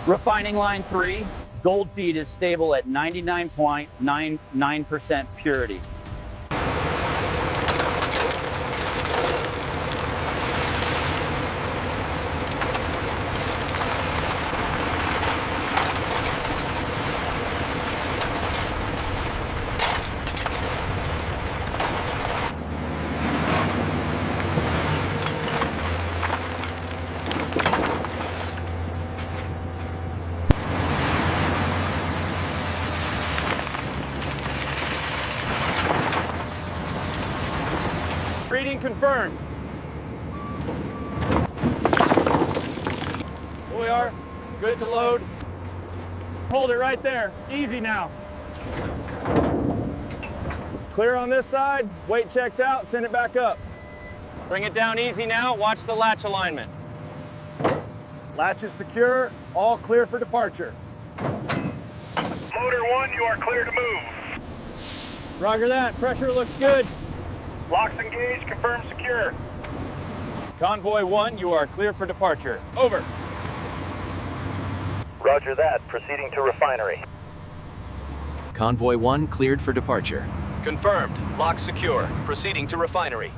Refining line 3, gold feed is stable at 99.99% purity. Reading confirmed. Here we are. Good to load. Hold it right there. Easy now. Clear on this side. Weight checks out. Send it back up. Bring it down easy now. Watch the latch alignment. Latch is secure. All clear for departure. Motor 1, you are clear to move. Roger that. Pressure looks good. Locks engaged, confirmed secure. Convoy 1, you are clear for departure. Over. Roger that, proceeding to refinery. Convoy 1 cleared for departure. Confirmed. Locks secure. Proceeding to refinery.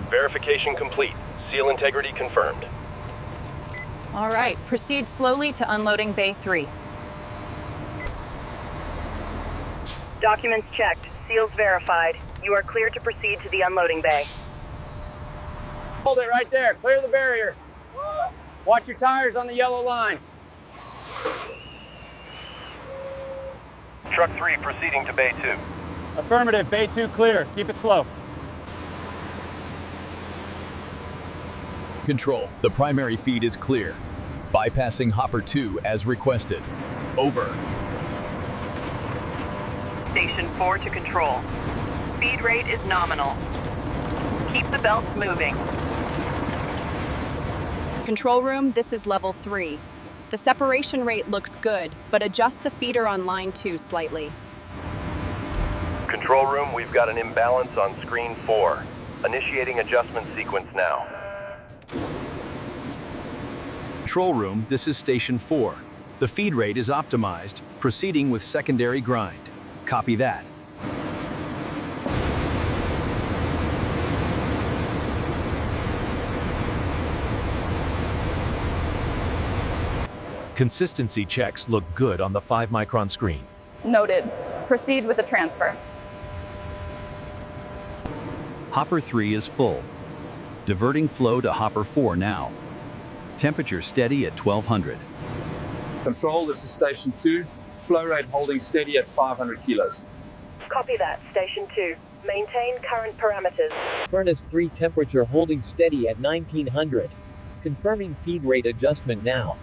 Verification complete. Seal integrity confirmed. All right, proceed slowly to unloading Bay 3. Documents checked. Seals verified. You are cleared to proceed to the unloading bay. Hold it right there. Clear the barrier. Watch your tires on the yellow line. Truck 3 proceeding to Bay 2. Affirmative. Bay 2 clear. Keep it slow. Control, the primary feed is clear. Bypassing hopper 2 as requested. Over. Station 4 to control. Feed rate is nominal. Keep the belts moving. Control room, this is level 3. The separation rate looks good, but adjust the feeder on line 2 slightly. Control room, we've got an imbalance on screen 4. Initiating adjustment sequence now. Control room, this is station 4. The feed rate is optimized, proceeding with secondary grind. Copy that. Consistency checks look good on the 5-micron screen. Noted. Proceed with the transfer. Hopper 3 is full. Diverting flow to hopper 4 now. Temperature steady at 1200. Control, this is station 2. Flow rate holding steady at 500 kilos. Copy that, Station 2. Maintain current parameters. Furnace 3 temperature holding steady at 1900. Confirming feed rate adjustment now.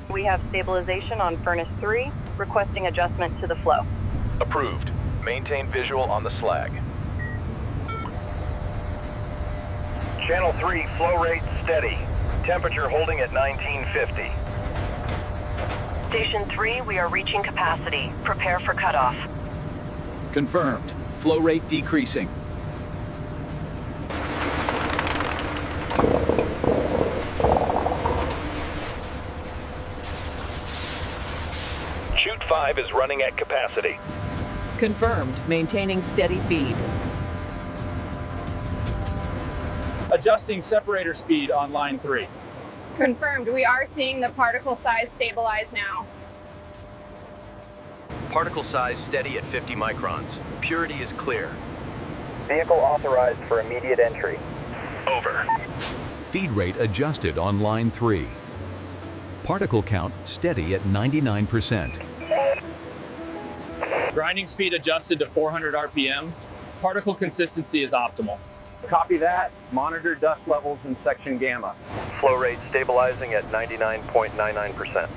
We have stabilization on Furnace 3, requesting adjustment to the flow. Approved. Maintain visual on the slag. Channel 3, flow rate steady. Temperature holding at 1950. Station 3, we are reaching capacity. Prepare for cutoff. Confirmed. Flow rate decreasing. Chute 5 is running at capacity. Confirmed, maintaining steady feed. Adjusting separator speed on line 3. Confirmed. We are seeing the particle size stabilize now. Particle size steady at 50 microns. Purity is clear. Vehicle authorized for immediate entry. Over. Feed rate adjusted on line 3. Particle count steady at 99%. Grinding speed adjusted to 400 RPM. Particle consistency is optimal. Copy that. Monitor dust levels in section gamma. Flow rate stabilizing at 99.99%.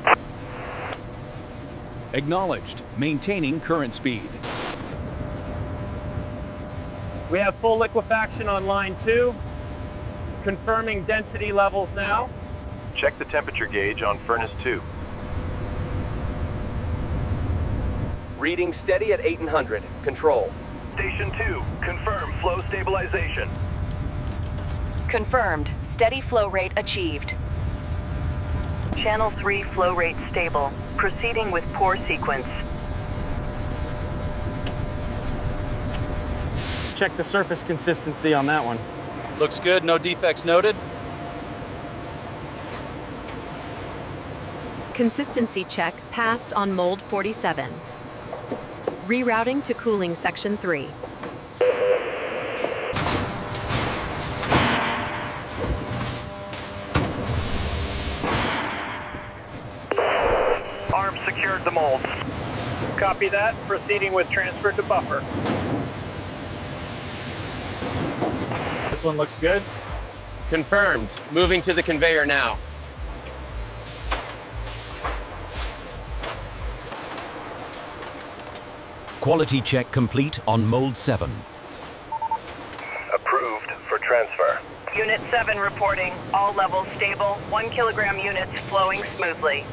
Acknowledged. Maintaining current speed. We have full liquefaction on line 2. Confirming density levels now. Check the temperature gauge on furnace 2. Reading steady at 800. Control. Station 2, confirm flow stabilization. Confirmed. Steady flow rate achieved. Channel 3 flow rate stable. Proceeding with pour sequence. Check the surface consistency on that one. Looks good, no defects noted. Consistency check passed on mold 47. Rerouting to cooling section 3. Arm secured the molds. Copy that. Proceeding with transfer to buffer. This one looks good. Confirmed. Moving to the conveyor now. Quality check complete on mold 7. Approved for transfer. Unit 7 reporting. All levels stable. 1 kilogram units flowing smoothly.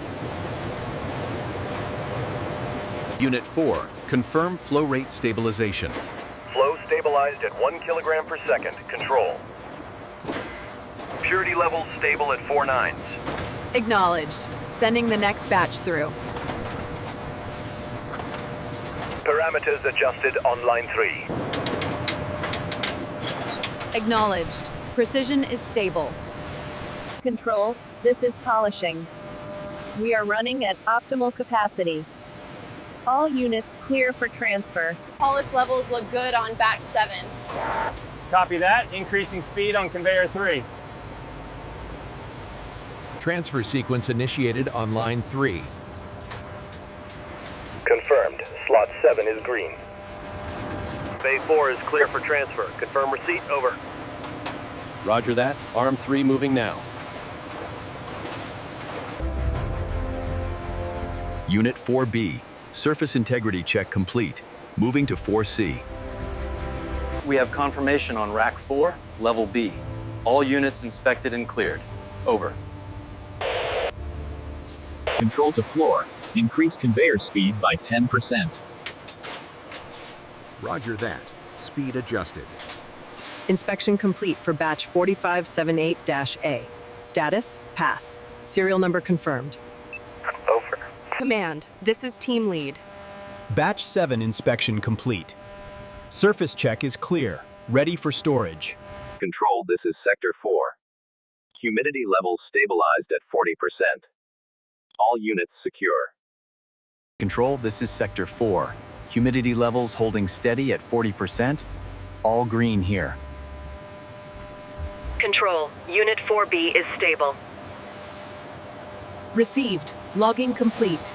Unit 4, confirm flow rate stabilization. Flow stabilized at 1 kilogram per second. Control. Purity levels stable at 4 nines. Acknowledged. Sending the next batch through. Parameters adjusted on line 3. Acknowledged. Precision is stable. Control, this is polishing. We are running at optimal capacity. All units clear for transfer. Polish levels look good on batch 7. Copy that. Increasing speed on conveyor 3. Transfer sequence initiated on line 3. Confirmed. Slot 7 is green. Bay 4 is clear for transfer. Confirm receipt. Over. Roger that. Arm 3 moving now. Unit 4B, surface integrity check complete. Moving to 4C. We have confirmation on Rack 4, Level B. All units inspected and cleared. Over. Control to floor. Increase conveyor speed by 10%. Roger that. Speed adjusted. Inspection complete for batch 4578-A. Status, pass. Serial number confirmed. Over. Command, this is team lead. Batch 7 inspection complete. Surface check is clear, ready for storage. Control, this is Sector 4. Humidity levels stabilized at 40%. All units secure. Control, this is Sector 4. Humidity levels holding steady at 40%. All green here. Control, Unit 4B is stable. Received. Logging complete.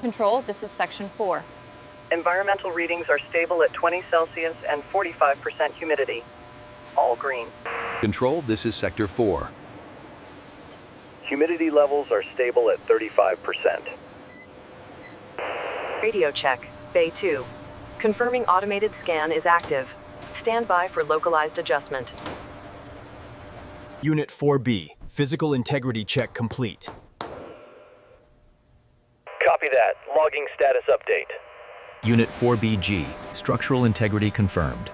Control, this is Section 4. Environmental readings are stable at 20 Celsius and 45% humidity. All green. Control, this is Sector 4. Humidity levels are stable at 35%. Radio check, Bay 2. Confirming automated scan is active. Stand by for localized adjustment. Unit 4B, physical integrity check complete. Copy that. Logging status update. Unit 4BG, structural integrity confirmed.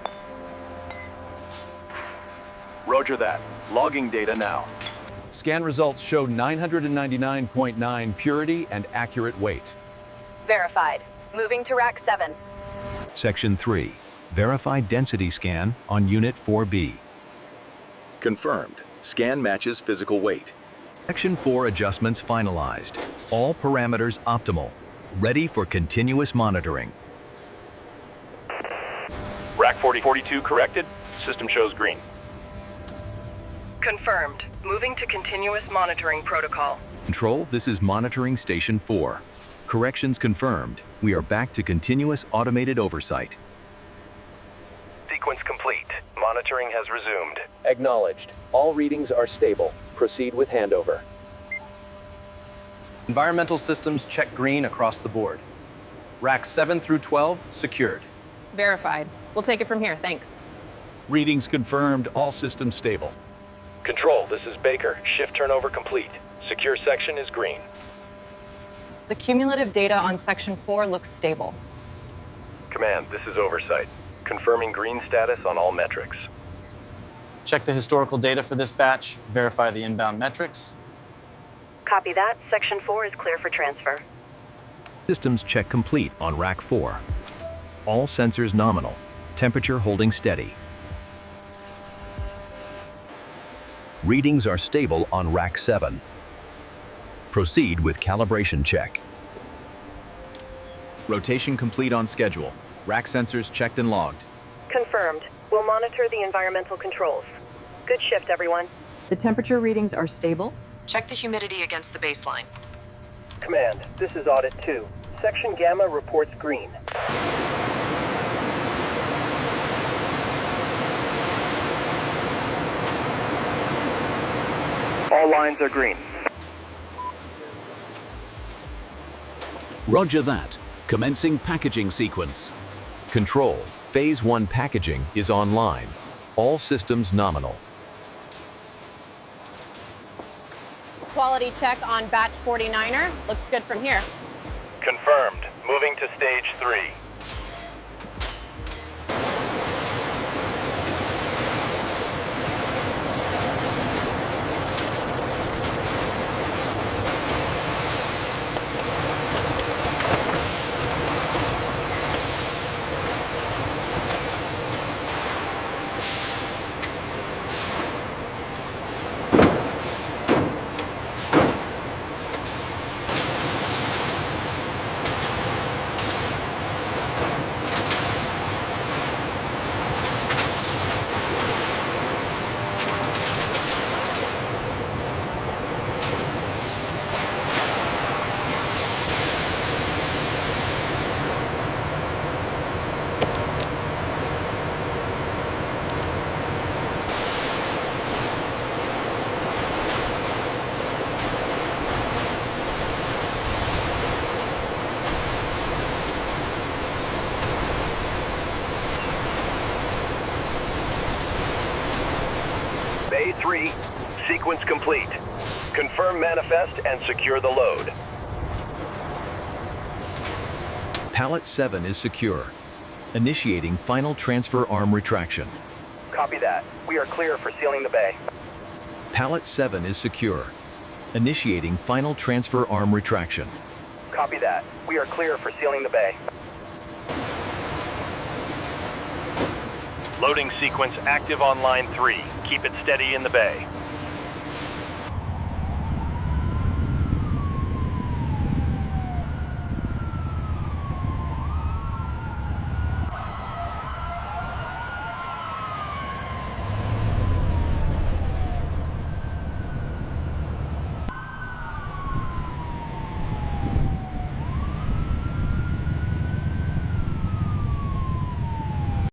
Roger that. Logging data now. Scan results show 999.9 purity and accurate weight. Verified. Moving to Rack 7. Section 3, verify density scan on Unit 4B. Confirmed. Scan matches physical weight. Section 4 adjustments finalized. All parameters optimal. Ready for continuous monitoring. Rack 4042 corrected. System shows green. Confirmed. Moving to continuous monitoring protocol. Control, this is monitoring station 4. Corrections confirmed. We are back to continuous automated oversight. Sequence complete. Monitoring has resumed. Acknowledged. All readings are stable. Proceed with handover. Environmental systems check green across the board. Racks 7 through 12 secured. Verified. We'll take it from here, thanks. Readings confirmed, all systems stable. Control, this is Baker. Shift turnover complete. Secure section is green. The cumulative data on Section 4 looks stable. Command, this is Oversight. Confirming green status on all metrics. Check the historical data for this batch, verify the inbound metrics. Copy that. Section 4 is clear for transfer. Systems check complete on Rack 4. All sensors nominal. Temperature holding steady. Readings are stable on Rack 7. Proceed with calibration check. Rotation complete on schedule. Rack sensors checked and logged. Confirmed. We'll monitor the environmental controls. Good shift, everyone. The temperature readings are stable. Check the humidity against the baseline. Command, this is Audit 2. Section Gamma reports green. All lines are green. Roger that. Commencing packaging sequence. Control, Phase 1 packaging is online. All systems nominal. Quality check on batch 49er. Looks good from here. Confirmed. Moving to stage 3. Bay 3, sequence complete. Confirm manifest and secure the load. Pallet 7 is secure. Initiating final transfer arm retraction. Copy that. We are clear for sealing the bay. Pallet 7 is secure. Initiating final transfer arm retraction. Copy that. We are clear for sealing the bay. Loading sequence active on line 3. Keep it steady in the bay.